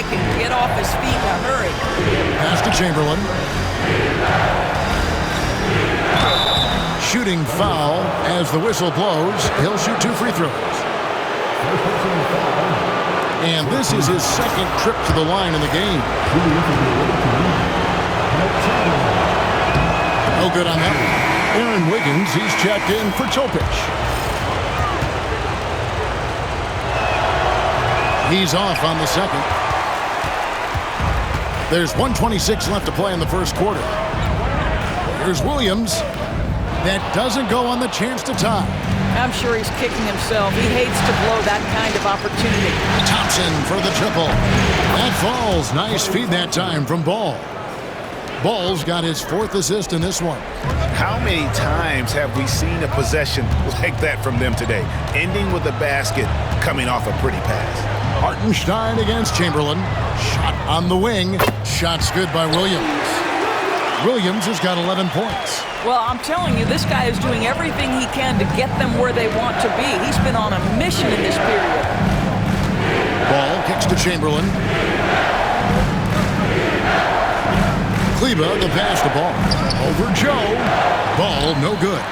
guy can get off his feet in a hurry. Pass to Chamberlain. Shooting foul as the whistle blows. He'll shoot 2 free throws. And this is his second trip to the line in the game. No good on that one. Aaron Wiggins, he's checked in for Topic. He's off on the second. There's 1:26 left to play in the first quarter. Here's Williams. That doesn't go on the chance to tie. I'm sure he's kicking himself. He hates to blow that kind of opportunity. Thompson for the triple. That falls. Nice feed that time from Ball. Ball's got his 4th assist in this one. How many times have we seen a possession like that from them today? Ending with a basket, coming off a pretty pass. Hartenstein against Chamberlain. Shot on the wing. Shot's good by Williams. Williams has got 11 points. Well, I'm telling you, this guy is doing everything he can to get them where they want to be. He's been on a mission in this period. Ball kicks to Chamberlain. Kleba, the pass to Ball. Over Joe. Ball, no good.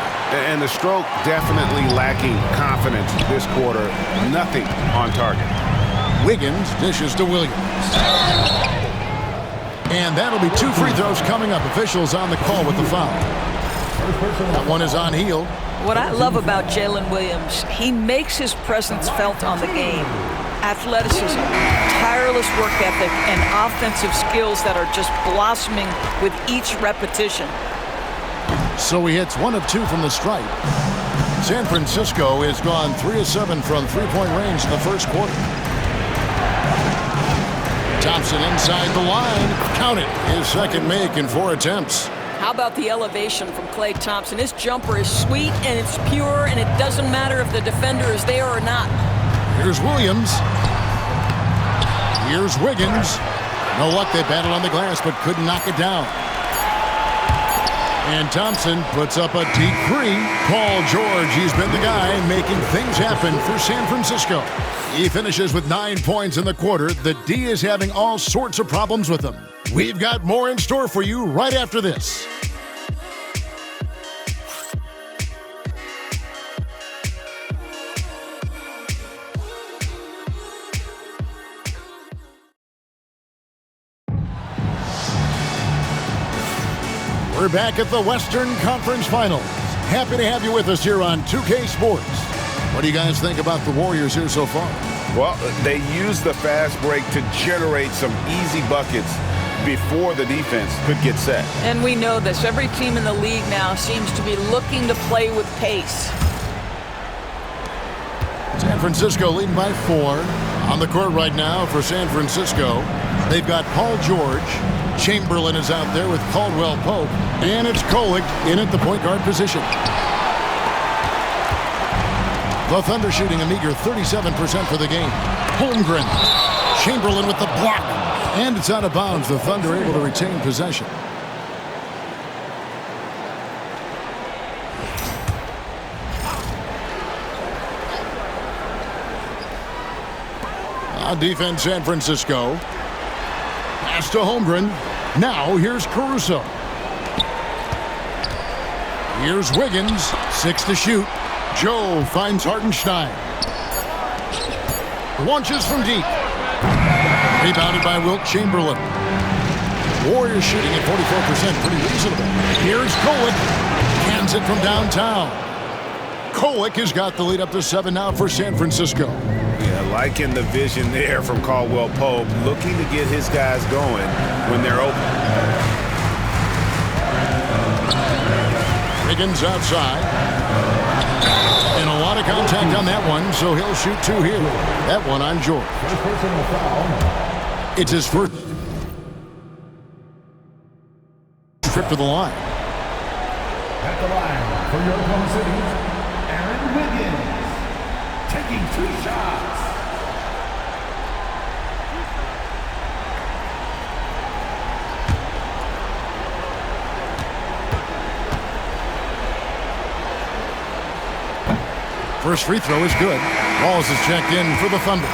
And the stroke definitely lacking confidence this quarter. Nothing on target. Wiggins dishes to Williams. And that'll be 2 free throws coming up. Officials on the call with the foul. That one is on Hield. What I love about Jalen Williams, he makes his presence felt on the game. Athleticism, tireless work ethic, and offensive skills that are just blossoming with each repetition. So he hits 1 of 2 from the stripe. San Francisco has gone 3 of 7 from three-point range in the first quarter. Thompson inside the line. Count it. His second make in 4 attempts. How about the elevation from Klay Thompson? His jumper is sweet and it's pure, and it doesn't matter if the defender is there or not. Here's Williams. Here's Wiggins. No luck. They battled on the glass but couldn't knock it down. And Thompson puts up a deep 3. Paul George, he's been the guy making things happen for San Francisco. He finishes with 9 points in the quarter. The D is having all sorts of problems with him. We've got more in store for you right after this. We're back at the Western Conference Finals. Happy to have you with us here on 2K Sports. What do you guys think about the Warriors here so far? Well, they used the fast break to generate some easy buckets before the defense could get set. And we know this. Every team in the league now seems to be looking to play with pace. San Francisco leading by 4. On the court right now for San Francisco, they've got Paul George. Chamberlain is out there with Caldwell Pope. And it's Kolek in at the point guard position. The Thunder shooting a meager 37% for the game. Holmgren. Chamberlain with the block. And it's out of bounds. The Thunder able to retain possession. On defense, San Francisco. Pass to Holmgren. Now here's Caruso. Here's Wiggins. 6 to shoot. Joe finds Hartenstein. Launches from deep. Rebounded by Wilt Chamberlain. Warriors shooting at 44%. Pretty reasonable. Here's Kolek. Cans it from downtown. Kolek has got the lead up to 7 now for San Francisco. Yeah, liking the vision there from Caldwell Pope. Looking to get his guys going when they're open. Wiggins outside. And a lot of contact on that one, so he'll shoot 2 here. That one on George. It's his first trip to the line. At the line for your Oklahoma City, Aaron Wiggins, taking 2 shots. First free throw is good. Walls is checked in for the Thunder.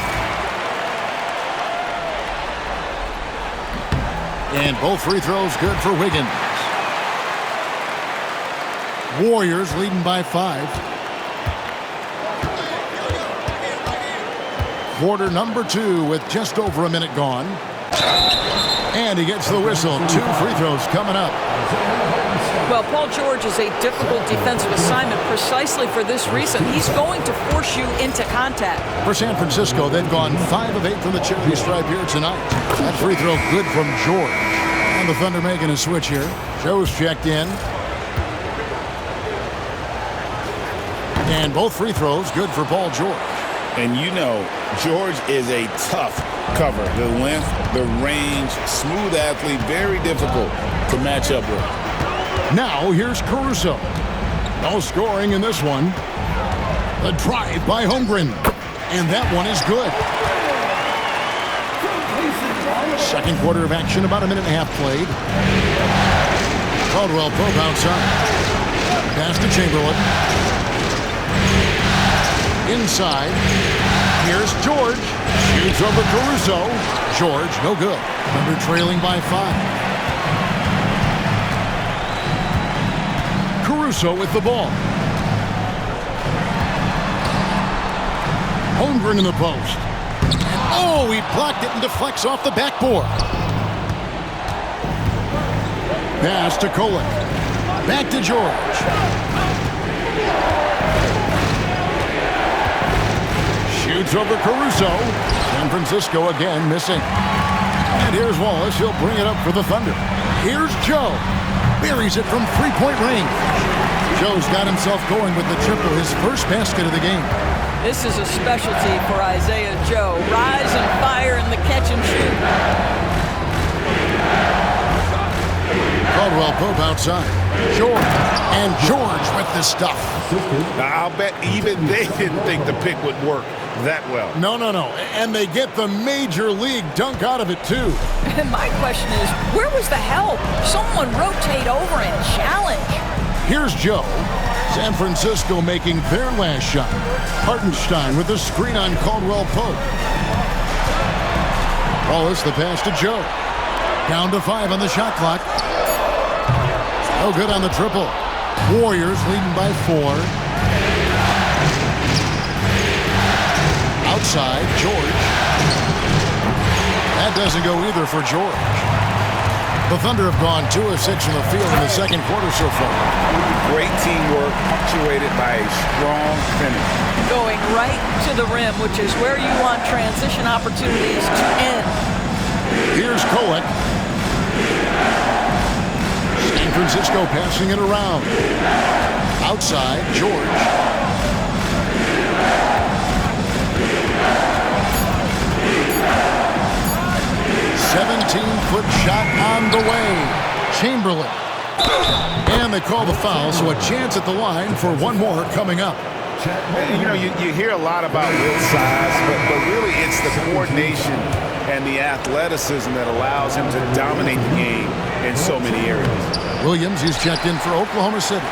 And both free throws good for Wiggins. Warriors leading by 5. Quarter number 2 with just over a minute gone. And he gets the whistle. 2 free throws coming up. Well, Paul George is a difficult defensive assignment precisely for this reason. He's going to force you into contact. For San Francisco, they've gone 5 of 8 from the charity stripe here tonight. That free throw good from George. And the Thunder making a switch here. Joe's checked in. And both free throws good for Paul George. And you know, George is a tough cover. The length, the range, smooth athlete, very difficult to match up with. Now here's Caruso. No scoring in this one. The drive by Holmgren. And that one is good. Second quarter of action, about a minute and a half played. Caldwell Pope outside. Pass to Chamberlain. Inside. Here's George. Shoots over Caruso. George, no good. Thunder trailing by 5. Caruso with the ball. Holmgren in the post. Oh, he blocked it and deflects off the backboard. Pass to Kolek. Back to George. Shoots over Caruso. San Francisco again missing. And here's Wallace. He'll bring it up for the Thunder. Here's Joe. Buries it from three-point range. Joe's got himself going with the triple, his first basket of the game. This is a specialty for Isaiah Joe. Rise and fire in the catch and shoot. Caldwell Pope outside. George. And George with the stuff. Now, I'll bet even they didn't think the pick would work that well. No. And they get the major league dunk out of it, too. And my question is, where was the help? Someone rotate over and challenge. Here's Joe. San Francisco making their last shot. Hartenstein with the screen on Caldwell Pope. Wallace the pass to Joe. Down to 5 on the shot clock. No good on the triple. Warriors leading by 4. Outside, George. That doesn't go either for George. The Thunder have gone 2 of 6 from the field in the second quarter so far. Great teamwork, punctuated by a strong finish. Going right to the rim, which is where you want transition opportunities to end. Here's Kolek. San Francisco passing it around. Outside, George. Foot shot on the way. Chamberlain. And they call the foul, so a chance at the line for one more coming up. You know, you hear a lot about Wilt's size, but really it's the coordination and the athleticism that allows him to dominate the game in so many areas. Williams, he's checked in for Oklahoma City.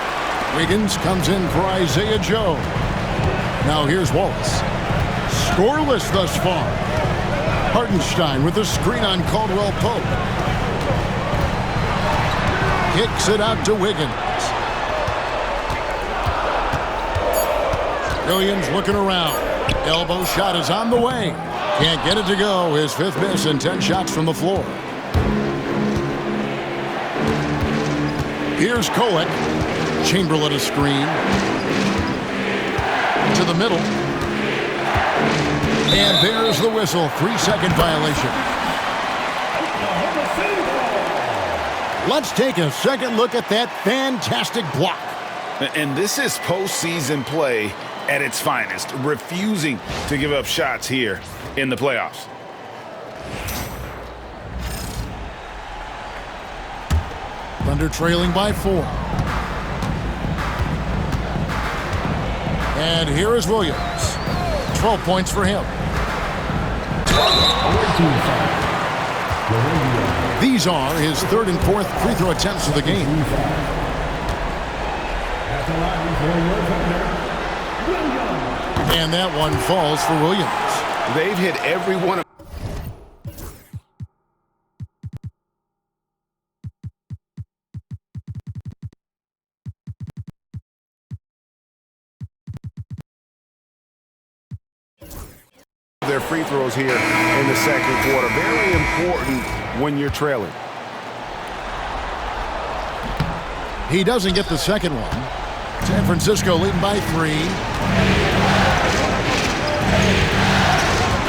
Wiggins comes in for Isaiah Joe. Now here's Wallace. Scoreless thus far. Hartenstein with the screen on Caldwell Pope. Kicks it out to Wiggins. Williams looking around. Elbow shot is on the way. Can't get it to go. His 5th miss and 10 shots from the floor. Here's Kolek. Chamberlain a screen. To the middle. And there's the whistle. 3-second violation. Let's take a second look at that fantastic block. And this is postseason play at its finest, refusing to give up shots here in the playoffs. Thunder trailing by 4. And here is Williams. 12 points for him. These are his 3rd and 4th free throw attempts of the game. And that one falls for Williams. They've hit every one of their free throws here in the second quarter. Very important when you're trailing. He doesn't get the second one. San Francisco leading by 3.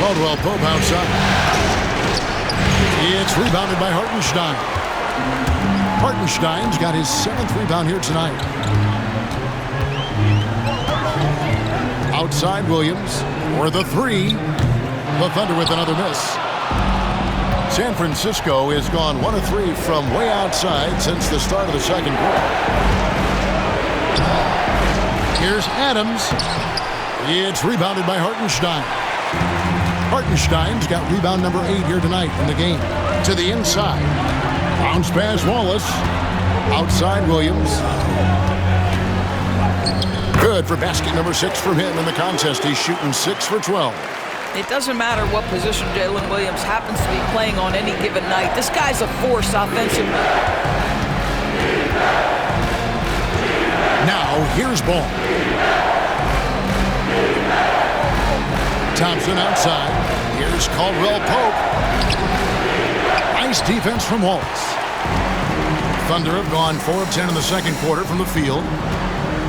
Caldwell Pope outside. It's rebounded by Hartenstein. Hartenstein's got his 7th rebound here tonight. Outside Williams for the 3. The Thunder with another miss. San Francisco has gone 1 of 3 from way outside since the start of the second quarter. Here's Adams. It's rebounded by Hartenstein. Hartenstein's got rebound number 8 here tonight in the game. To the inside. Bounce pass Wallace. Outside Williams. Good for basket number 6 from him in the contest. He's shooting 6 for 12. It doesn't matter what position Jalen Williams happens to be playing on any given night. This guy's a force offensively. Now, here's Ball. Thompson outside. Here's Caldwell Pope. Nice defense from Wallace. Thunder have gone 4 of 10 in the second quarter from the field.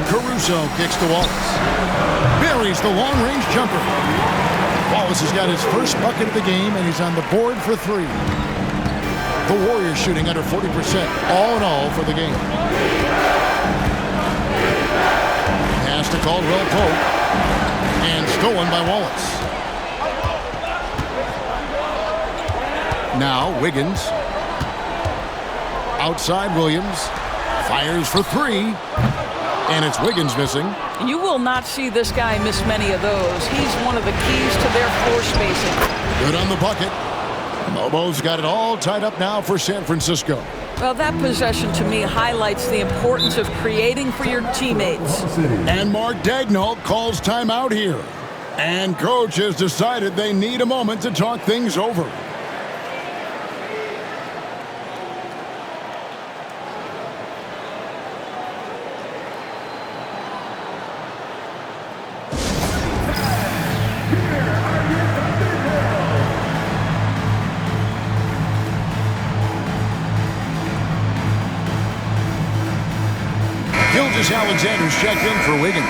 Caruso kicks to Wallace. Buries the long-range jumper. Wallace has got his first bucket of the game, and he's on the board for 3. The Warriors shooting under 40% all in all for the game. Pass to Caldwell Pope. And stolen by Wallace. Now Wiggins. Outside Williams. Fires for 3. And it's Wiggins missing. You will not see this guy miss many of those. He's one of the keys to their floor spacing. Good on the bucket. Lobo's got it all tied up now for San Francisco. Well, that possession to me highlights the importance of creating for your teammates. And Mark Daigneault calls timeout here. And coach has decided they need a moment to talk things over. Alexander's checked in for Wiggins.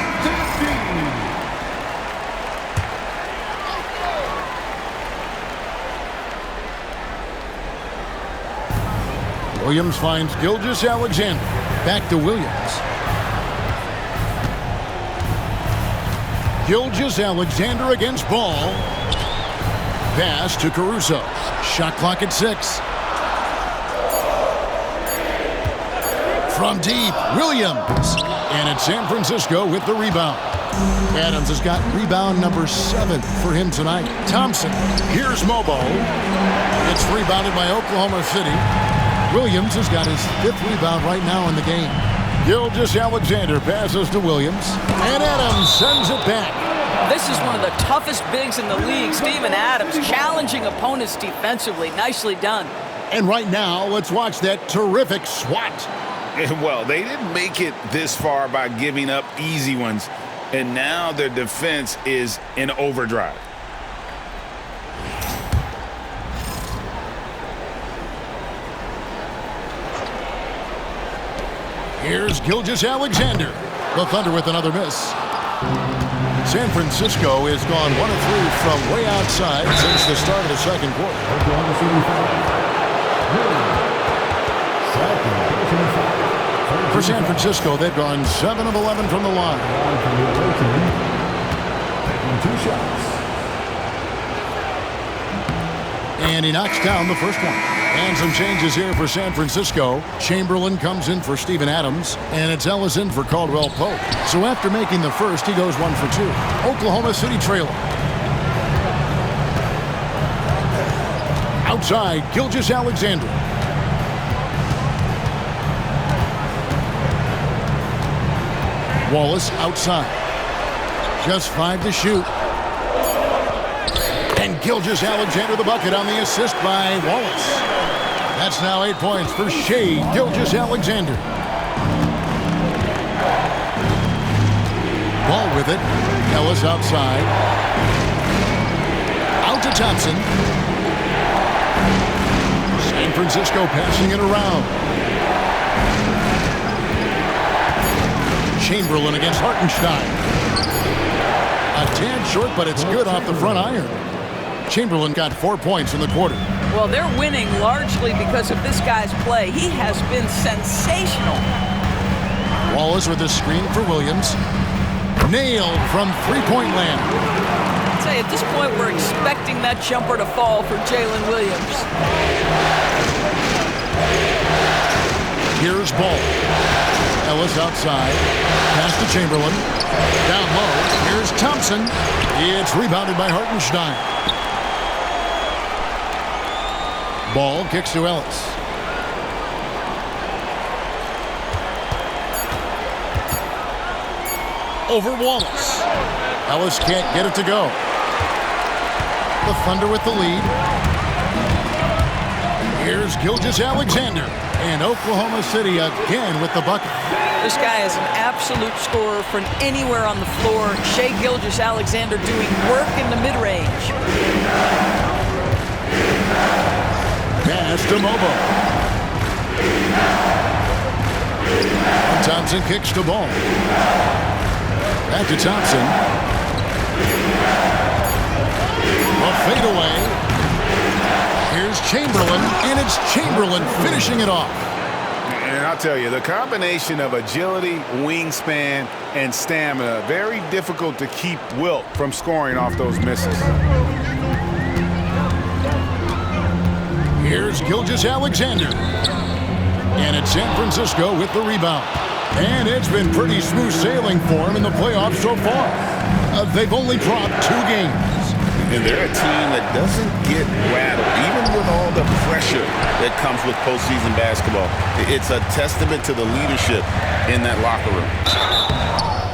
Williams finds Gilgeous-Alexander. Back to Williams. Gilgeous-Alexander against Ball. Pass to Caruso. Shot clock at 6. From deep, Williams. And it's San Francisco with the rebound. Adams has got rebound number 7 for him tonight. Thompson. Here's Mobo. It's rebounded by Oklahoma City. Williams has got his 5th rebound right now in the game. Gilgeous-Alexander passes to Williams. And Adams sends it back. This is one of the toughest bigs in the league. Steven Adams challenging opponents defensively. Nicely done. And right now, let's watch that terrific swat. Well, they didn't make it this far by giving up easy ones, and now their defense is in overdrive. Here's Gilgeous-Alexander. The Thunder with another miss. San Francisco has gone 1 of 3 from way outside since the start of the second quarter. For San Francisco, they've gone 7 of 11 from the line. Taking 2 shots. And he knocks down the first one. And some changes here for San Francisco. Chamberlain comes in for Steven Adams, and it's Ellis in for Caldwell Pope. So after making the first, he goes 1 for 2. Oklahoma City trailing. Outside, Gilgeous-Alexander. Wallace outside. Just 5 to shoot. And Gilgeous-Alexander the bucket on the assist by Wallace. That's now 8 points for Shai Gilgeous-Alexander. Ball with it. Ellis outside. Thompson. San Francisco passing it around. Chamberlain against Hartenstein. A tad short, but it's good off the front iron. Chamberlain got 4 points in the quarter. Well, they're winning largely because of this guy's play. He has been sensational. Wallace with a screen for Williams. Nailed from three-point land. I'd say at this point we're expecting that jumper to fall for Jalen Williams. Here's Ball. Ellis outside. Pass to Chamberlain. Down low. Here's Thompson. It's rebounded by Hartenstein. Ball kicks to Ellis. Over Wallace. Ellis can't get it to go. The Thunder with the lead. Here's Gilgeous-Alexander. And Oklahoma City again with the bucket. This guy is an absolute scorer from anywhere on the floor. Shai Gilgeous-Alexander doing work in the mid-range. Pass to Mobo. Thompson kicks the ball. Back to Thompson. A fadeaway. Here's Chamberlain, and it's Chamberlain finishing it off. And I'll tell you, the combination of agility, wingspan, and stamina, very difficult to keep Wilt from scoring off those misses. Here's Gilgeous-Alexander. And it's San Francisco with the rebound. And it's been pretty smooth sailing for him in the playoffs so far. They've only dropped 2 games. And they're a team that doesn't get rattled, even with all the pressure that comes with postseason basketball. It's a testament to the leadership in that locker room.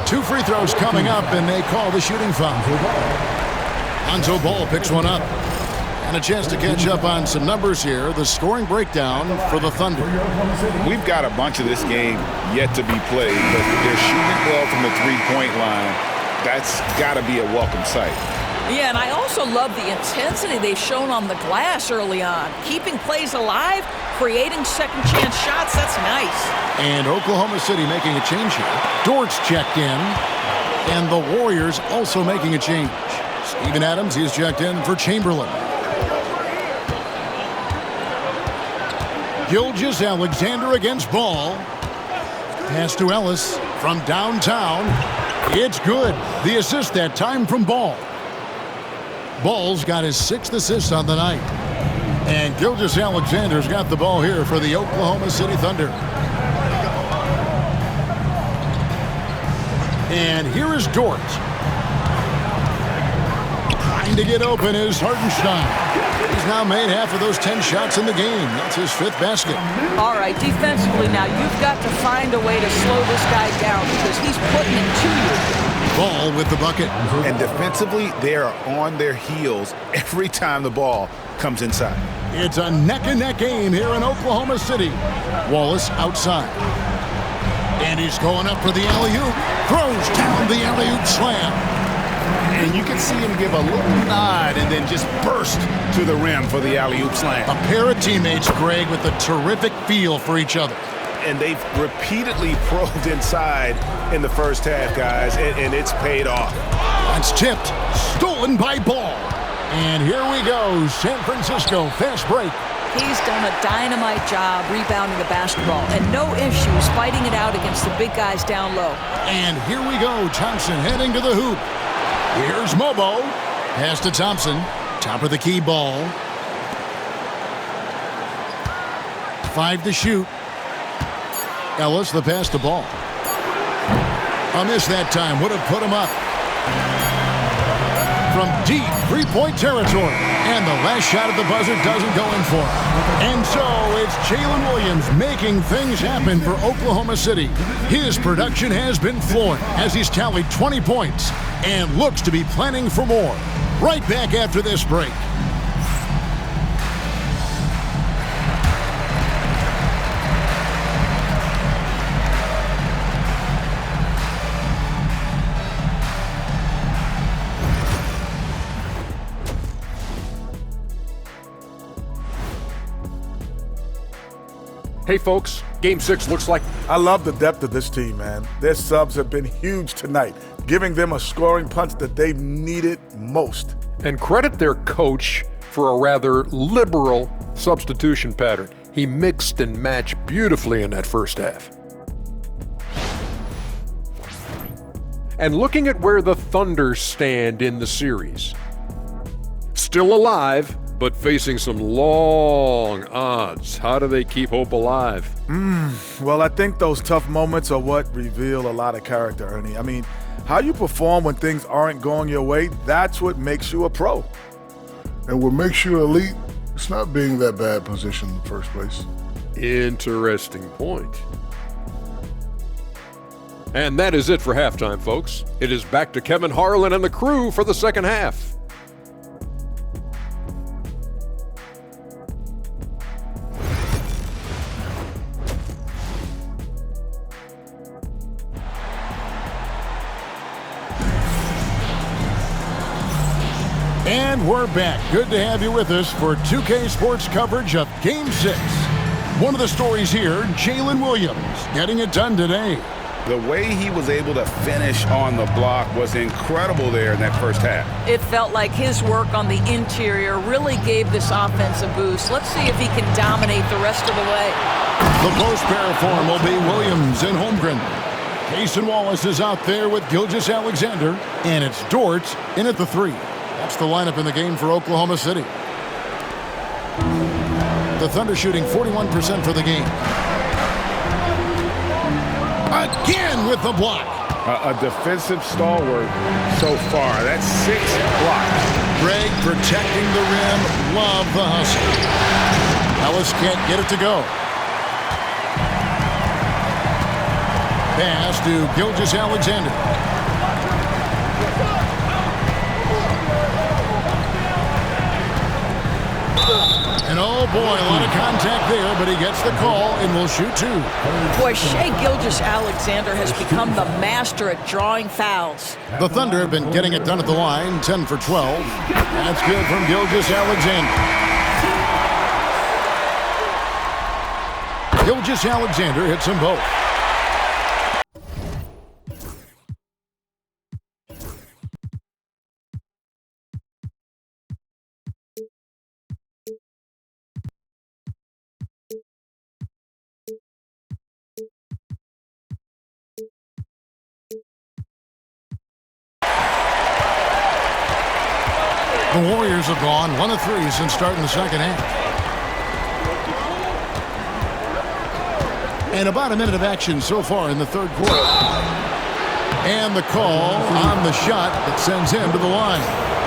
2 free throws coming up, and they call the shooting foul. Lonzo Ball picks one up. And a chance to catch up on some numbers here. The scoring breakdown for the Thunder. We've got a bunch of this game yet to be played, but they're shooting well from the three-point line. That's got to be a welcome sight. Yeah, and I also love the intensity they've shown on the glass early on. Keeping plays alive, creating second-chance shots, that's nice. And Oklahoma City making a change here. Dort's checked in, and the Warriors also making a change. Steven Adams, he's checked in for Chamberlain. Gilgeous-Alexander against Ball. Pass to Ellis from downtown. It's good. The assist that time from Ball. Ball's got his 6th assist on the night. And Gilgeous-Alexander's got the ball here for the Oklahoma City Thunder. And here is Dort. Trying to get open is Hartenstein. He's now made half of those 10 shots in the game. That's his 5th basket. All right, defensively now, you've got to find a way to slow this guy down because he's putting it to you. Ball with the bucket. And defensively, they are on their heels every time the ball comes inside. It's a neck-and-neck game here in Oklahoma City. Wallace outside. And he's going up for the alley-oop. Throws down the alley-oop slam. And you can see him give a little nod and then just burst to the rim for the alley-oop slam. A pair of teammates, Greg, with a terrific feel for each other. And they've repeatedly probed inside in the first half, guys, and it's paid off. That's tipped. Stolen by Ball. And here we go. San Francisco, fast break. He's done a dynamite job rebounding the basketball, and no issues fighting it out against the big guys down low. And here we go. Thompson heading to the hoop. Here's Mobo. Pass to Thompson. Top of the key Ball. 5 to shoot. Ellis, the pass to Ball. A miss that time. Would have put him up. From deep three-point territory. And the last shot at the buzzer doesn't go in for him. And so it's Jalen Williams making things happen for Oklahoma City. His production has been flowing as he's tallied 20 points and looks to be planning for more. Right back after this break. Hey, folks, Game 6 looks like... I love the depth of this team, man. Their subs have been huge tonight, giving them a scoring punch that they've needed most. And credit their coach for a rather liberal substitution pattern. He mixed and matched beautifully in that first half. And looking at where the Thunder stand in the series. Still alive, but facing some long odds. How do they keep hope alive? Well, I think those tough moments are what reveal a lot of character, Ernie. I mean, how you perform when things aren't going your way, that's what makes you a pro. And what makes you elite, it's not being that bad position in the first place. Interesting point. And that is it for halftime, folks. It is back to Kevin Harlan and the crew for the second half. And we're back. Good to have you with us for 2K Sports coverage of Game 6. One of the stories here, Jalen Williams getting it done today. The way he was able to finish on the block was incredible there in that first half. It felt like his work on the interior really gave this offense a boost. Let's see if he can dominate the rest of the way. The post pair for him will be Williams and Holmgren. Cason Wallace is out there with Gilgeous-Alexander, and it's Dort in at the 3. That's the lineup in the game for Oklahoma City. The Thunder shooting 41% for the game. Again with the block. A defensive stalwart so far. That's 6 blocks. Greg protecting the rim. Love the hustle. Ellis can't get it to go. Pass to Gilgeous-Alexander. And oh boy, a lot of contact there, but he gets the call and will shoot 2. Boy, Shai Gilgeous-Alexander has become the master at drawing fouls. The Thunder have been getting it done at the line, 10 for 12. That's good from Gilgeous-Alexander. Gilgeous-Alexander hits them both. The Warriors have gone 1 of 3 since starting the second half. And about a minute of action so far in the third quarter. And the call on the shot that sends him to the line.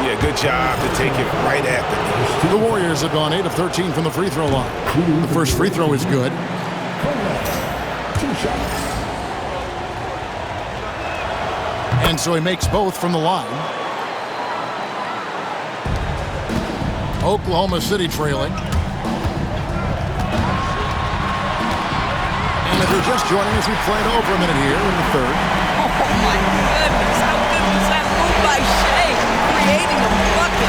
Yeah, good job to take it right at the The Warriors have gone 8 of 13 from the free throw line. The first free throw is good. 2 shots. And so he makes both from the line. Oklahoma City trailing. And if you're just joining us, we played over a minute here in the third. Oh, my goodness. How good was that move by Shai? Creating a bucket.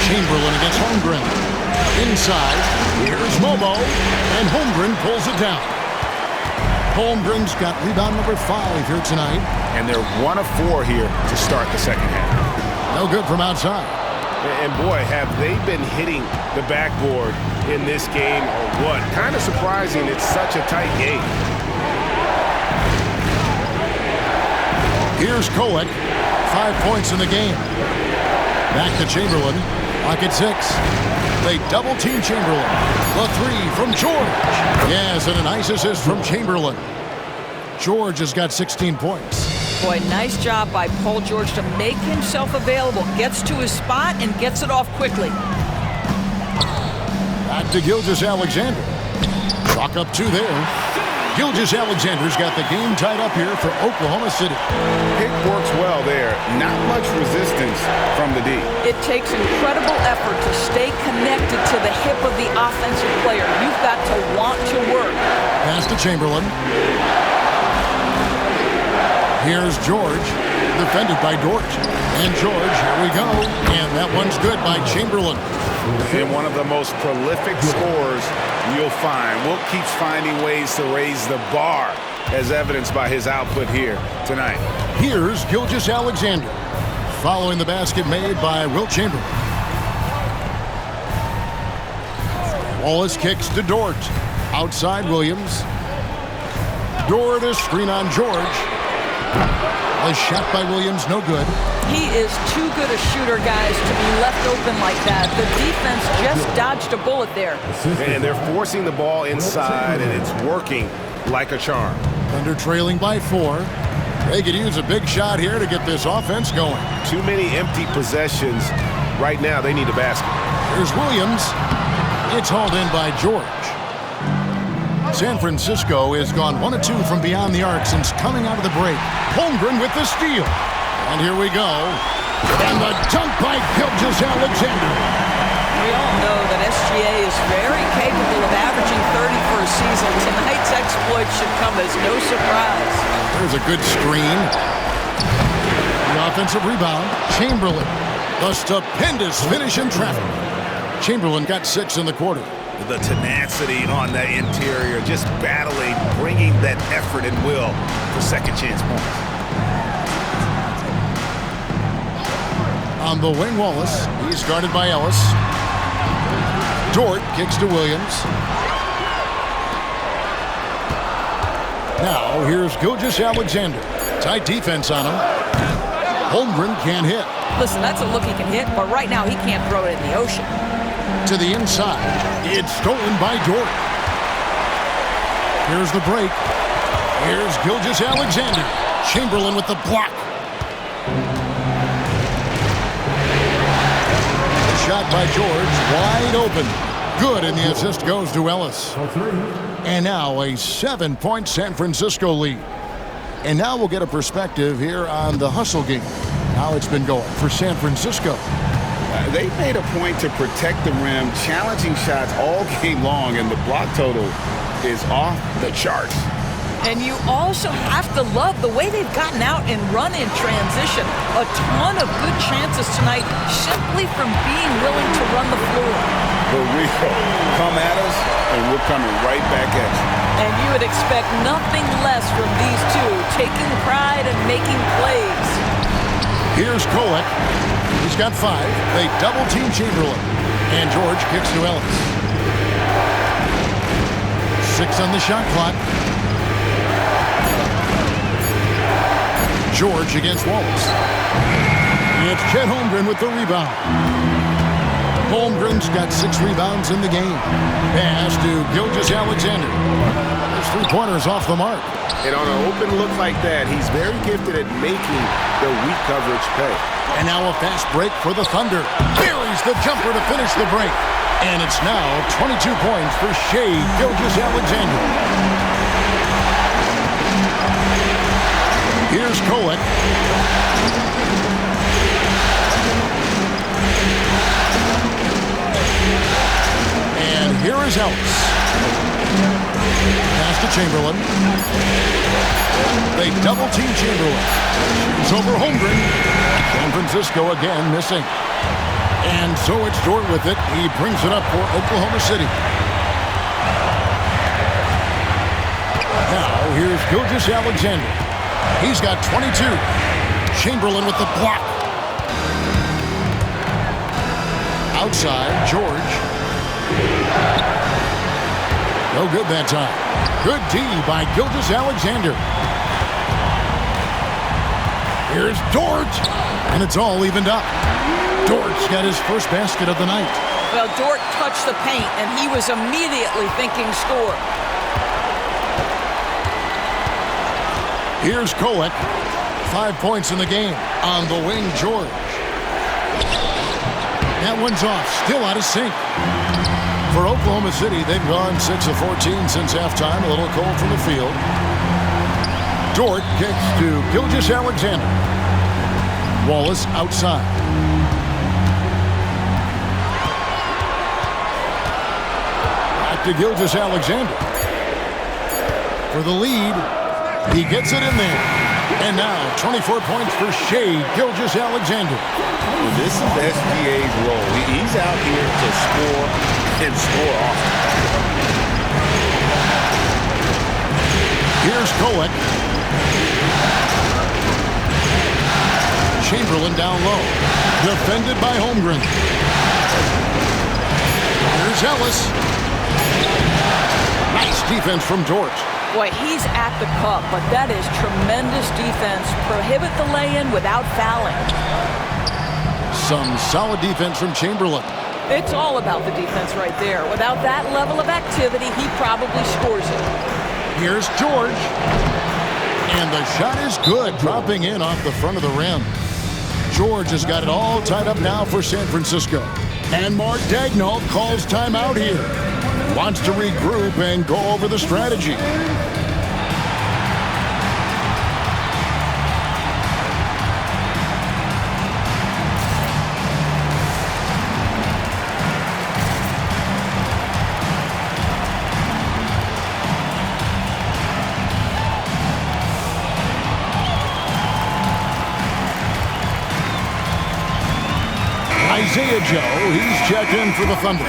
Chamberlain against Holmgren. Inside. Here's Momo. And Holmgren pulls it down. Holmgren's got rebound number 5 here tonight. And they're 1 of 4 here to start the second half. No good from outside. And boy, have they been hitting the backboard in this game or what? Kind of surprising it's such a tight game. Here's Kolek. 5 points in the game. Back to Chamberlain. Pocket 6. They double-team Chamberlain. The 3 from George. Yes, and a nice assist from Chamberlain. George has got 16 points. Boy, nice job by Paul George to make himself available. Gets to his spot and gets it off quickly. Back to Gilgeous-Alexander. Chalk up 2 there. Gilgeous-Alexander's got the game tied up here for Oklahoma City. Pick works well there. Not much resistance from the D. It takes incredible effort to stay connected to the hip of the offensive player. You've got to want to work. Pass to Chamberlain. Here's George, defended by Dort. And George, here we we go. And that one's good by Chamberlain. And one of the most prolific scorers you'll find. Wilt keeps finding ways to raise the bar, as evidenced by his output here tonight. Here's Gilgeous-Alexander, following the basket made by Wilt Chamberlain. Wallace kicks to Dort. Outside Williams. Dort, a screen on George. A shot by Williams, no good. He is too good a shooter, guys, to be left open like that. The defense just dodged a bullet there. And they're forcing the ball inside, and it's working like a charm. Thunder trailing by 4. They could use a big shot here to get this offense going. Too many empty possessions. Right now, they need a basket. Here's Williams. It's hauled in by George. San Francisco has gone 1 of 2 from beyond the arc since coming out of the break. Holmgren with the steal. And here we go. And the dunk by Gilgeous-Alexander. We all know that SGA is very capable of averaging 30 for a season. Tonight's exploit should come as no surprise. There's a good screen. The offensive rebound. Chamberlain. The stupendous finish in traffic. Chamberlain got 6 in the quarter. The tenacity on the interior, just battling, bringing that effort and will for second chance points. On the wing, Wallace. He's guarded by Ellis. Dort kicks to Williams. Now here's Gilgeous-Alexander. Tight defense on him. Holmgren can't hit. Listen, that's a look he can hit, but right now he can't throw it in the ocean. To the inside. It's stolen by Dort. Here's the break. Here's Gilgeous-Alexander. Chamberlain with the block. The shot by George, wide open. Good, and the assist goes to Ellis. And now a 7-point San Francisco lead. And now we'll get a perspective here on the hustle game. How it's been going for San Francisco. They made a point to protect the rim, challenging shots all game long, and the block total is off the charts. And you also have to love the way they've gotten out and run in transition. A ton of good chances tonight simply from being willing to run the floor. For real. Come at us, and we're coming right back at you. And you would expect nothing less from these two, taking pride and making plays. Here's Kolek. He's got 5. They double-team Chamberlain. And George kicks to Ellis. 6 on the shot clock. George against Wallace. It's Chet Holmgren with the rebound. Holmgren's got 6 rebounds in the game. Pass to Gilgeous-Alexander. His three-pointers off the mark. And on an open look like that, he's very gifted at making the weak coverage pay. And now a fast break for the Thunder. Buries the jumper to finish the break. And it's now 22 points for Shai Gilgeous-Alexander. Here's Kolek. And here is Ellis. Pass to Chamberlain. They double-team Chamberlain. It's over Holmgren. San Francisco again missing. And so it's Dort with it. He brings it up for Oklahoma City. Now here's Gilgeous-Alexander. He's got 22. Chamberlain with the block. Outside, George. No good that time. Good D by Gilgeous-Alexander. Here's Dort. And it's all evened up. Dort's got his first basket of the night. Well, Dort touched the paint, and he was immediately thinking score. Here's Kolek. 5 points in the game. On the wing, George. That one's off. Still out of sync. For Oklahoma City, they've gone 6 of 14 since halftime. A little cold from the field. Dort kicks to Gilgeous-Alexander. Wallace outside. Back to Gilgeous-Alexander. For the lead, he gets it in there. And now 24 points for Shea Gilgeous-Alexander. Well, this is SGA's role. He's out here to score and score often. Here's Kowick. Chamberlain down low. Defended by Holmgren. Here's Ellis. Nice defense from George. Boy, he's at the cup, but that is tremendous defense. Prohibit the lay-in without fouling. Some solid defense from Chamberlain. It's all about the defense right there. Without that level of activity, he probably scores it. Here's George. And the shot is good, dropping in off the front of the rim. George has got it all tied up now for San Francisco. And Mark Daigneault calls timeout here. Wants to regroup and go over the strategy. Isaiah Joe, he's checked in for the Thunder.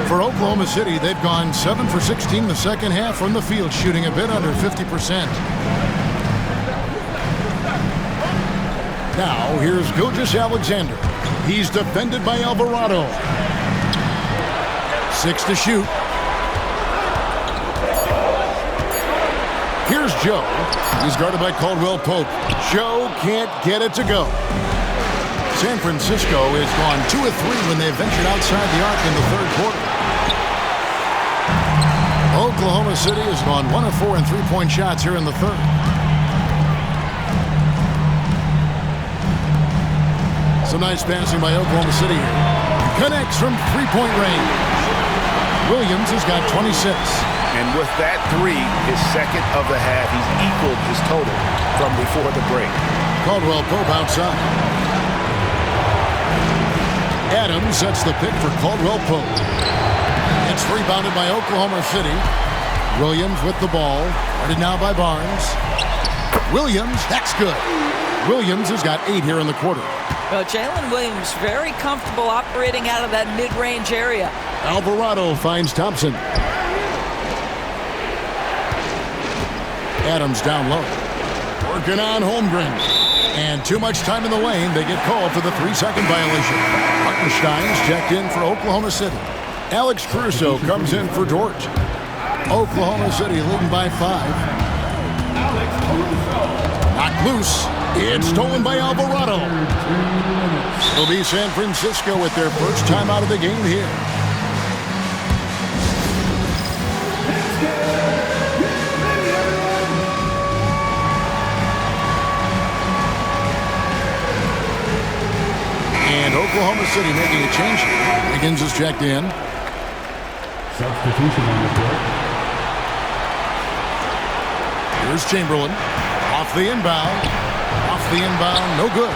For Oklahoma City, they've gone 7 for 16 the second half from the field, shooting a bit under 50%. Now, here's Gilgeous-Alexander. He's defended by Alvarado. 6 to shoot. Here's Joe. He's guarded by Caldwell Pope. Joe can't get it to go. San Francisco has gone 2 of 3 when they ventured outside the arc in the third quarter. Oklahoma City has gone 1 of 4 in three-point shots here in the third. Some nice passing by Oklahoma City here. Connects from three-point range. Williams has got 26. And with that three, his second of the half, he's equaled his total from before the break. Caldwell Pope outside. Adams sets the pick for Caldwell Pope. It's rebounded by Oklahoma City. Williams with the ball. Guarded now by Barnes. Williams, that's good. Williams has got 8 here in the quarter. Well, Jalen Williams very comfortable operating out of that mid-range area. Alvarado finds Thompson. Adams down low. Working on Holmgren. And too much time in the lane. They get called for the 3-second violation. Hartenstein's checked in for Oklahoma City. Alex Caruso comes in for George. Oklahoma City leading by 5. Knocked loose. It's stolen by Alvarado. It'll be San Francisco with their first time out of the game here. And Oklahoma City making a change. Wiggins is checked in. Substitution on the court. Here's Chamberlain. Off the inbound. Off the inbound. No good.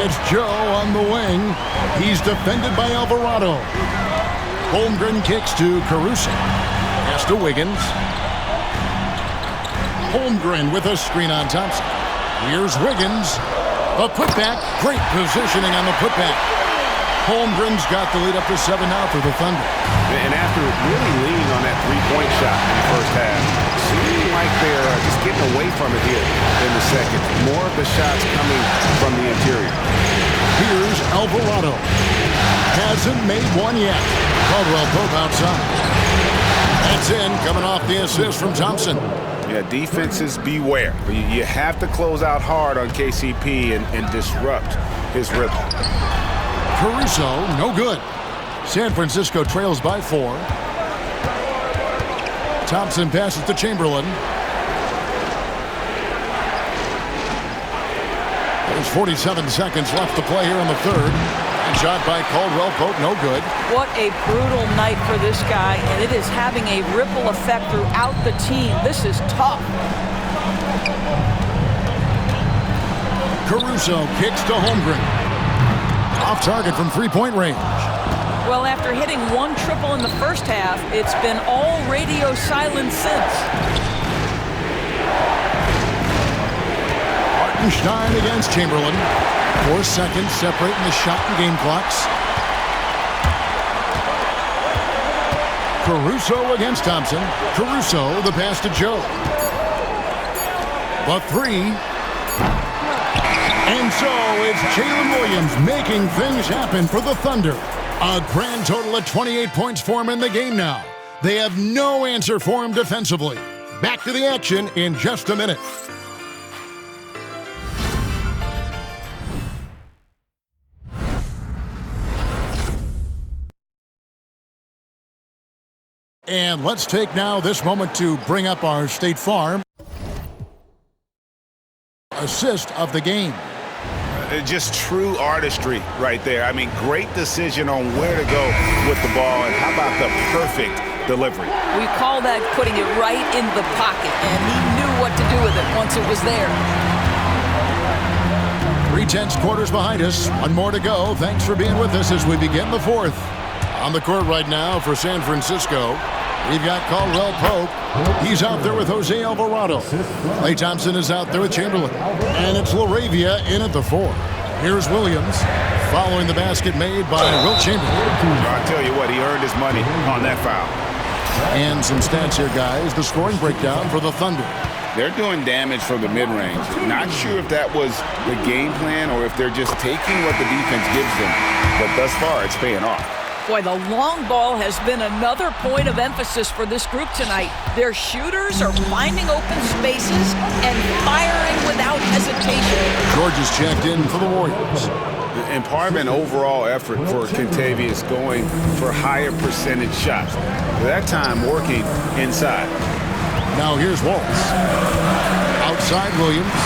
It's Joe on the wing. He's defended by Alvarado. Holmgren kicks to Caruso. Pass to Wiggins. Holmgren with a screen on Thompson. Here's Wiggins. A putback. Great positioning on the putback. Holmgren's got the lead up to 7 now for the Thunder. And after really leaning on that three-point shot in the first half, seeming like they're just getting away from it here in the second. More of the shots coming from the interior. Here's Alvarado. Hasn't made one yet. Caldwell Pope outside. That's in, coming off the assist from Thompson. Yeah, defenses beware. You have to close out hard on KCP and disrupt his rhythm. Caruso, no good. San Francisco trails by 4. Thompson passes to Chamberlain. There's 47 seconds left to play here in the third. And shot by Caldwell Pope, no good. What a brutal night for this guy, and it is having a ripple effect throughout the team. This is tough. Caruso kicks to Holmgren. Off target from three-point range. Well, after hitting one triple in the first half, it's been all radio silence since. Hartenstein against Chamberlain. 4 seconds separating the shot and game clocks. Caruso against Thompson. Caruso, the pass to Joe. The 3. And so it's Jalen Williams making things happen for the Thunder. A grand total of 28 points for him in the game now. They have no answer for him defensively. Back to the action in just a minute. And let's take now this moment to bring up our State Farm assist of the game. Just true artistry right there. I mean, great decision on where to go with the ball, and how about the perfect delivery? We call that putting it right in the pocket, and he knew what to do with it once it was there. 3/10 quarters behind us. One more to go. Thanks for being with us as we begin the fourth. On the court right now for San Francisco, we've got Caldwell Pope. He's out there with Jose Alvarado. Klay Thompson is out there with Chamberlain. And it's LaRavia in at the 4. Here's Williams following the basket made by Wilt Chamberlain. I'll tell you what, he earned his money on that foul. And some stats here, guys. The scoring breakdown for the Thunder. They're doing damage from the mid-range. Not sure if that was the game plan or if they're just taking what the defense gives them. But thus far, it's paying off. Boy, the long ball has been another point of emphasis for this group tonight. Their shooters are finding open spaces and firing without hesitation. George is checked in for the Warriors. And part of an overall effort for Kentavious going for higher percentage shots. That time working inside. Now here's Waltz. Outside Williams.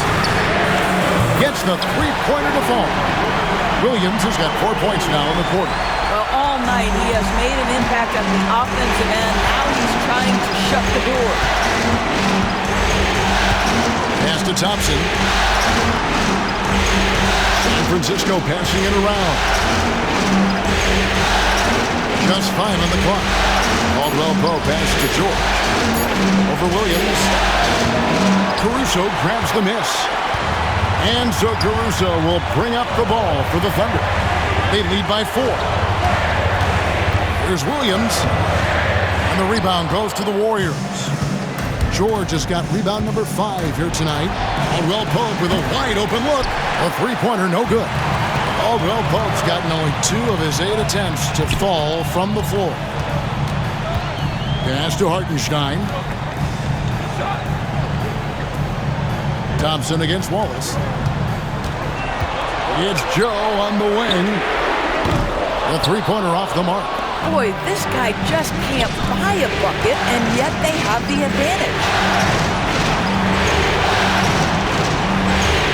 Gets the three-pointer to fall. Williams has got 4 points now in the quarter. Well, all night he has made an impact on the offensive end. Now he's trying to shut the door. Pass to Thompson. San Francisco passing it around. Just 5 on the clock. Caldwell Pope pass to George. Over Williams. Caruso grabs the miss. And so Caruso will bring up the ball for the Thunder. They lead by 4. Here's Williams. And the rebound goes to the Warriors. George has got rebound number 5 here tonight. Caldwell Pope with a wide open look. A three-pointer, no good. Caldwell Pope's gotten only 2 of his 8 attempts to fall from the floor. Pass to Hartenstein. Thompson against Wallace. It's Joe on the wing. The three-pointer off the mark. Boy, this guy just can't buy a bucket, and yet they have the advantage.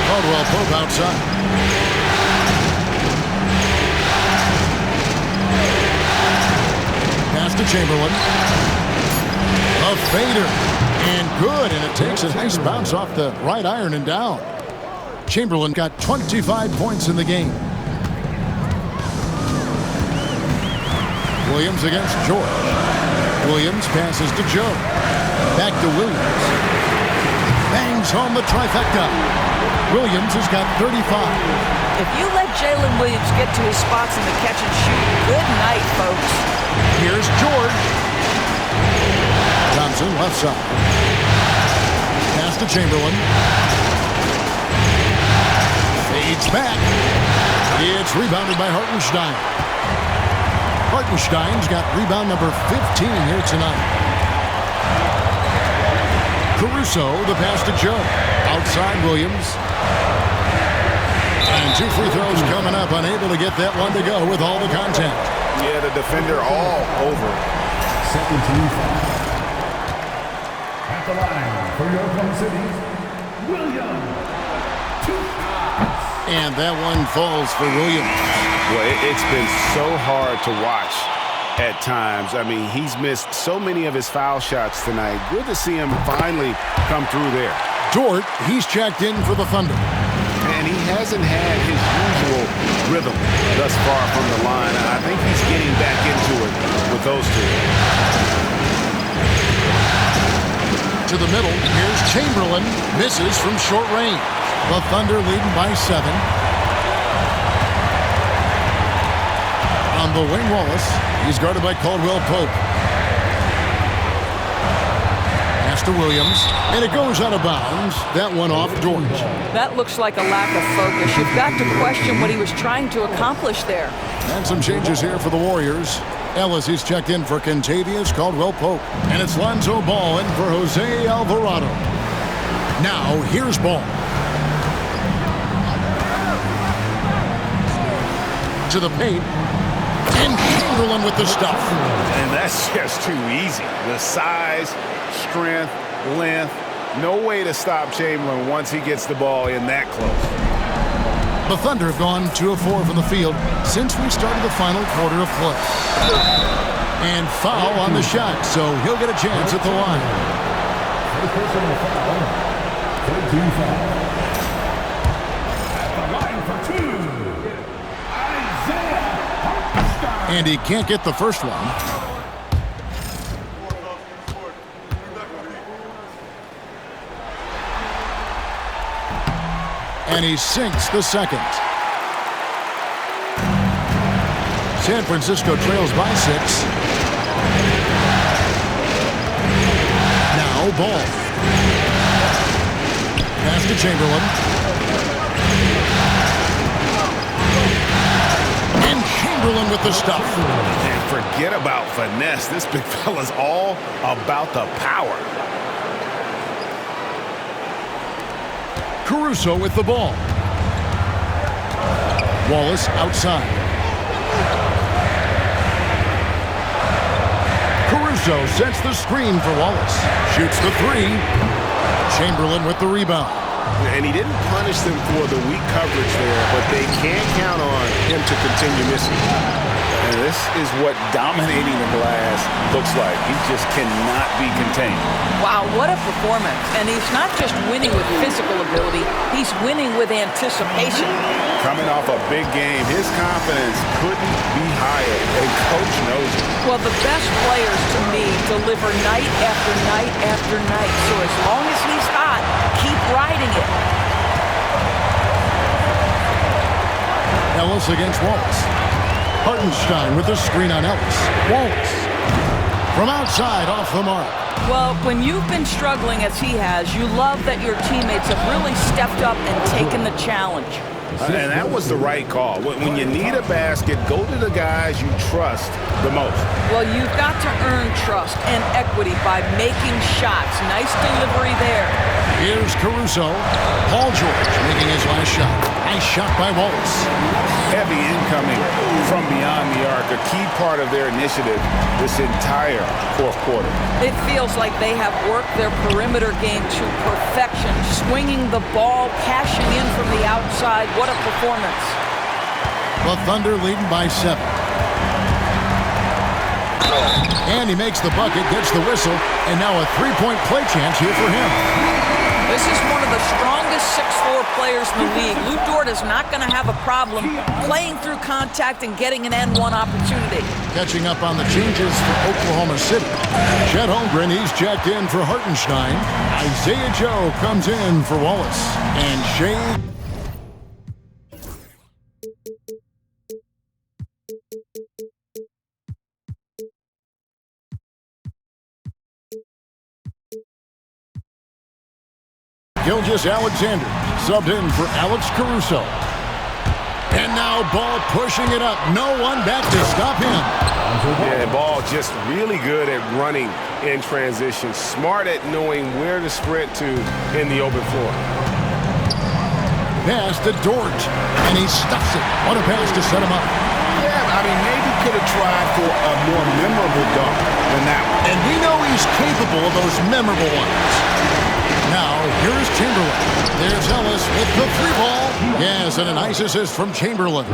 Caldwell Pope outside. Pass to Chamberlain. A fader. And good, and it takes a nice bounce off the right iron and down. Chamberlain got 25 points in the game. Williams against George. Williams passes to Joe. Back to Williams. Bangs home the trifecta. Williams has got 35. If you let Jalen Williams get to his spots in the catch and shoot, good night, folks. Here's George. Thompson left side. Pass to Chamberlain. Fades back. It's rebounded by Hartenstein. Hartenstein's got rebound number 15 here tonight. Caruso, the pass to Joe. Outside Williams. And 2 free throws coming up. Unable to get that one to go with all the contact. Yeah, the defender all over. Second team foul. At the line for your Oklahoma City, Williams. 2 shots. And that one falls for Williams. Well, it's been so hard to watch at times. I mean, he's missed so many of his foul shots tonight. Good to see him finally come through there. Dort, he's checked in for the Thunder. And he hasn't had his usual rhythm thus far from the line. I think he's getting back into it with those two. To the middle, here's Chamberlain. Misses from short range. The Thunder leading by 7. On the wing, Wallace. He's guarded by Caldwell Pope. Pass to Williams, and it goes out of bounds. That one off George. That looks like a lack of focus. You've got to question what he was trying to accomplish there. And some changes here for the Warriors. Ellis is checked in for Kentavious Caldwell-Pope. And it's Lonzo Ball in for Jose Alvarado. Now, here's Ball. To the paint. And Chamberlain with the stuff. And that's just too easy. The size, strength, length. No way to stop Chamberlain once he gets the ball in that close. The Thunder have gone 2 of 4 from the field since we started the final quarter of play. And foul on the shot, so he'll get a chance at the line. And he can't get the first one. And he sinks the second. San Francisco trails by 6. Now Ball. Pass to Chamberlain. And Chamberlain with the stuff. And forget about finesse. This big fella's all about the power. Caruso with the ball. Wallace outside. Caruso sets the screen for Wallace. Shoots the 3. Chamberlain with the rebound. And he didn't punish them for the weak coverage there, but they can't count on him to continue missing. And this is what dominating the glass looks like. He just cannot be contained. Wow, what a performance. And he's not just winning with physical ability, he's winning with anticipation. Coming off a big game, his confidence couldn't be higher, and coach knows it. Well, the best players, to me, deliver night after night after night. So as long as he's hot, keep riding it. Ellis against Wallace. Hartenstein with the screen on Ellis. Wallace. From outside, off the mark. Well, when you've been struggling as he has, you love that your teammates have really stepped up and taken the challenge. And that was the right call. When you need a basket, go to the guys you trust the most. Well, you've got to earn trust and equity by making shots. Nice delivery there. Here's Caruso. Paul George making his last shot. Nice shot by Wallace. Heavy incoming from beyond the arc, a key part of their initiative this entire fourth quarter. It feels like they have worked their perimeter game to perfection, swinging the ball, cashing in from the outside. What a performance. The Thunder leading by 7. And he makes the bucket, gets the whistle, and now a three-point play chance here for him. This is one of the strongest 6'4" players in the league. Lou Dort is not going to have a problem playing through contact and getting an N1 opportunity. Catching up on the changes for Oklahoma City. Chet Holmgren, he's checked in for Hartenstein. Isaiah Joe comes in for Wallace. And Shea... Gilgeous-Alexander subbed in for Alex Caruso. And now Ball pushing it up. No one back to stop him. Yeah, Ball just really good at running in transition. Smart at knowing where to sprint to in the open floor. Pass to Dort. And he stuffs it. What a pass to set him up. Yeah, I mean, maybe could have tried for a more memorable dunk than that one. And we know he's capable of those memorable ones. Now, here is Chamberlain. There's Ellis with the 3-ball. Yes, and a nice assist from Chamberlain.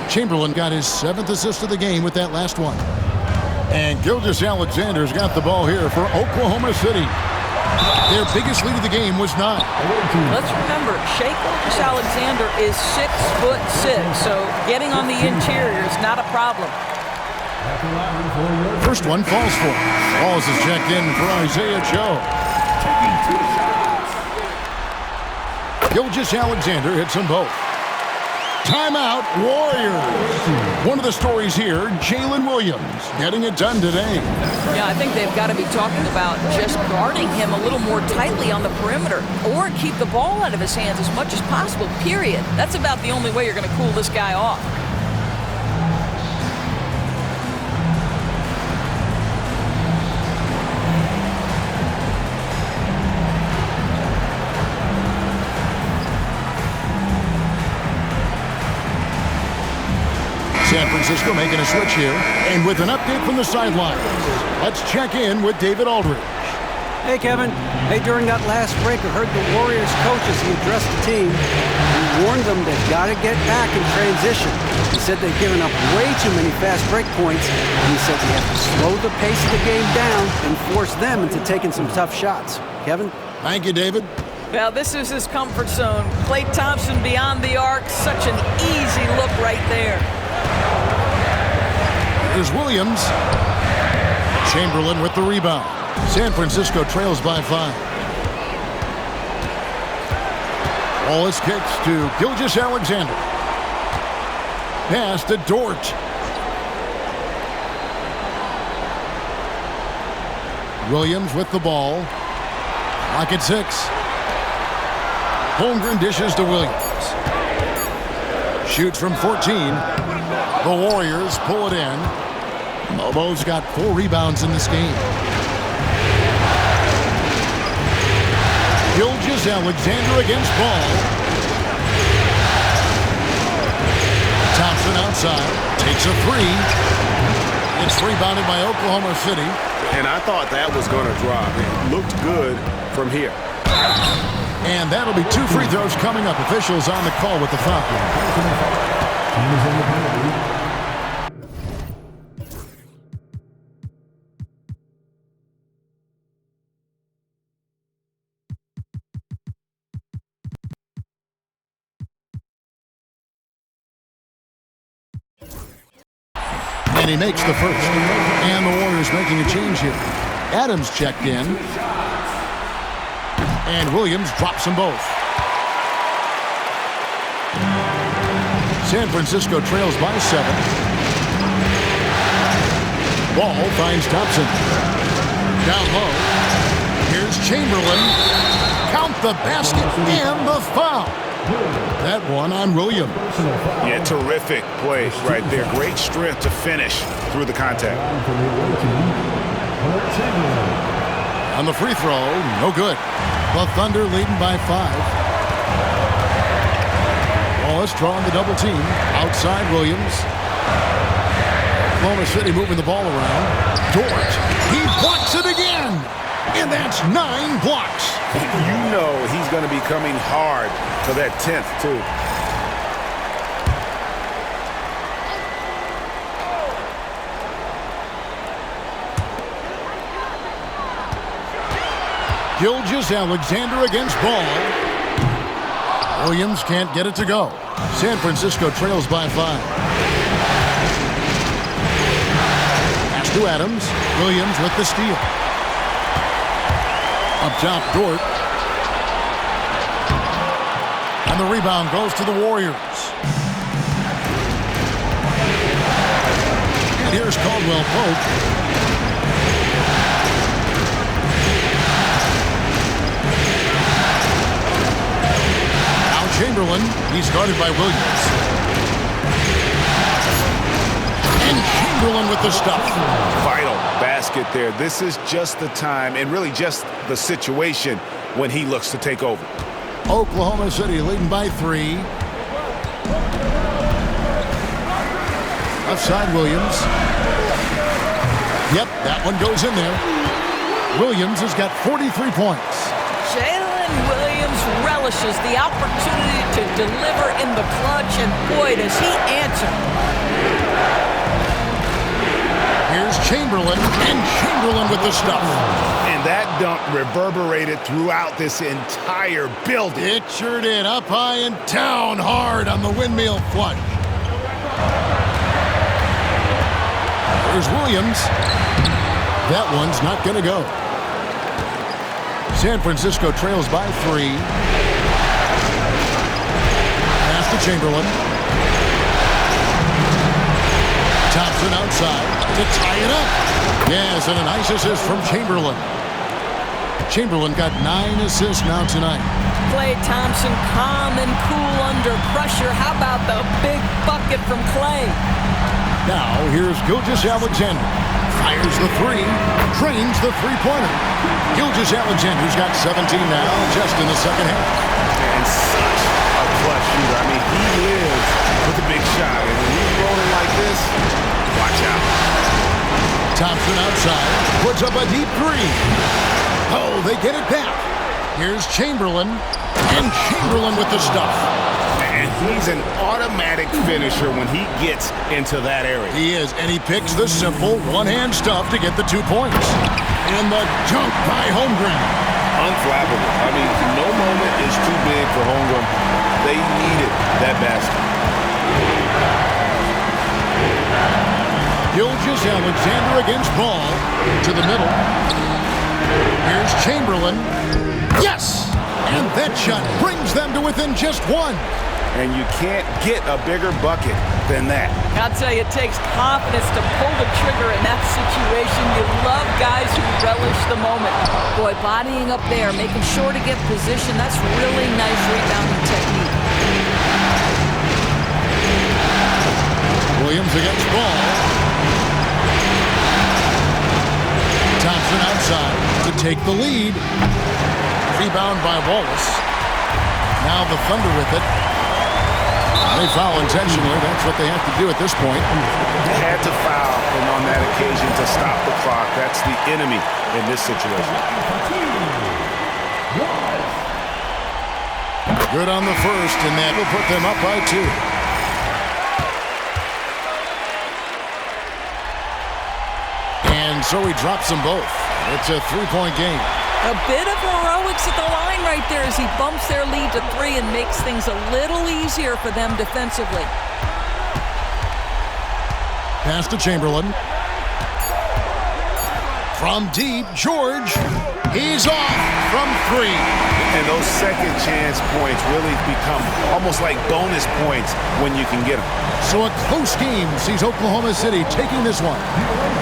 Chamberlain got his 7th assist of the game with that last one. And Gilgeous-Alexander's got the ball here for Oklahoma City. Their biggest lead of the game was 9. Let's remember, Shai Gilgeous-Alexander is 6'6", so getting on the interior is not a problem. First one falls for. Balls is checked in for Isaiah Joe. Gilgeous-Alexander hits them both. Timeout, Warriors. One of the stories here, Jalen Williams getting it done today. Yeah, I think they've got to be talking about just guarding him a little more tightly on the perimeter or keep the ball out of his hands as much as possible, period. That's about the only way you're going to cool this guy off. San Francisco making a switch here, and with an update from the sidelines, let's check in with David Aldridge. Hey, Kevin. Hey, during that last break, I heard the Warriors coach as he addressed the team. He warned them they've got to get back in transition. He said they've given up way too many fast break points, and he said we have to slow the pace of the game down and force them into taking some tough shots. Kevin? Thank you, David. Well, this is his comfort zone. Klay Thompson beyond the arc, such an easy look right there. Here's Williams. Chamberlain with the rebound. San Francisco trails by 5. Ball is kicked to Gilgeous-Alexander. Pass to Dort. Williams with the ball. Clock at 6. Holmgren dishes to Williams. Shoots from 14. The Warriors pull it in. Mobo's got 4 rebounds in this game. Gilgeous-Alexander against Ball. Thompson outside. Takes a 3. It's rebounded by Oklahoma City. And I thought that was going to drop. It looked good from here. And that'll be 2 free throws coming up. Officials on the call with the foul. And he makes the first. And the Warriors making a change here. Adams checked in. And Williams drops them both. San Francisco trails by 7. Ball finds Thompson. Down low. Here's Chamberlain. Count the basket and the foul. That one on Williams. Yeah, terrific play right there. Great strength to finish through the contact. On the free throw, no good. The Thunder leading by 5. Wallace drawing the double team. Outside Williams. Oklahoma City moving the ball around. Dort. He blocks it again. And that's 9 blocks. You know he's going to be coming hard for that 10th, too. Gilgeous-Alexander against Ball. Williams can't get it to go. San Francisco trails by 5. Pass to Adams. Williams with the steal. Up top, Dort. And the rebound goes to the Warriors. And here's Caldwell Pope. Chamberlain, he's guarded by Williams. And Chamberlain with the stuff. Vital basket there. This is just the time and really just the situation when he looks to take over. Oklahoma City leading by 3. Left side Williams. Yep, that one goes in there. Williams has got 43 points. Jalen Williams relishes the opportunity to deliver in the clutch, and boy, does he answer. Here's Chamberlain, and Chamberlain with the stuff. And that dunk reverberated throughout this entire building. It sure did. Up high and down hard on the windmill flush. There's Williams. That one's not going to go. San Francisco trails by 3. Pass to Chamberlain. Thompson outside to tie it up. Yes, and a nice assist from Chamberlain. Chamberlain got 9 assists now tonight. Klay Thompson calm and cool under pressure. How about the big bucket from Klay? Now here's Gilgeous-Alexander. Fires the 3. Trains the three-pointer. Gilgeous-Alexander's got 17 now just in the second half. And such a clutch shooter. I mean, he lives with a big shot. And when he's rolling like this, watch out. Thompson outside. Puts up a deep 3. Oh, they get it back. Here's Chamberlain. And Chamberlain with the stuff. And he's an automatic finisher when he gets into that area. He is, and he picks the simple one-hand stuff to get the 2 points. And the dunk by Holmgren. Unflappable. I mean, no moment is too big for Holmgren. They needed that basket. Gilgeous-Alexander against Ball. To the middle. Here's Chamberlain. Yes! And that shot brings them to within just 1. And you can't get a bigger bucket than that. I'll tell you, it takes confidence to pull the trigger in that situation. You love guys who relish the moment. Boy, bodying up there, making sure to get position, that's really nice rebounding technique. Williams against Ball. Thompson outside to take the lead. Rebound by Wallace. Now the Thunder with it. They foul intentionally. That's what they have to do at this point. They had to foul, and on that occasion to stop the clock. That's the enemy in this situation. Good on the first, and that will put them up by 2. And so he drops them both. It's a 3-point game. A bit of heroics at the line right there as he bumps their lead to 3 and makes things a little easier for them defensively. Pass to Chamberlain. From deep, George. He's off from 3. And those second chance points really become almost like bonus points when you can get them. So a close game sees Oklahoma City taking this one.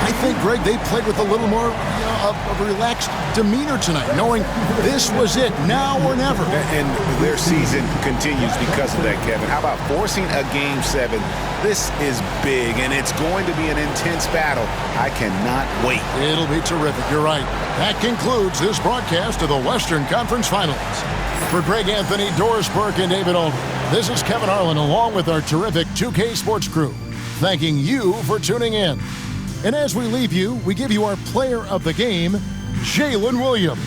I think, Greg, they played with a little more of a relaxed demeanor tonight, knowing this was it, now or never. And their season continues because of that, Kevin. How about forcing a Game 7? This is big, and it's going to be an intense battle. I cannot wait. It'll be terrific. You're right. That concludes this broadcast of the Western Conference Finals. For Greg Anthony, Doris Burke, and David Aldridge, this is Kevin Harlan along with our terrific 2K Sports crew, thanking you for tuning in. And as we leave you, we give you our player of the game, Jalen Williams.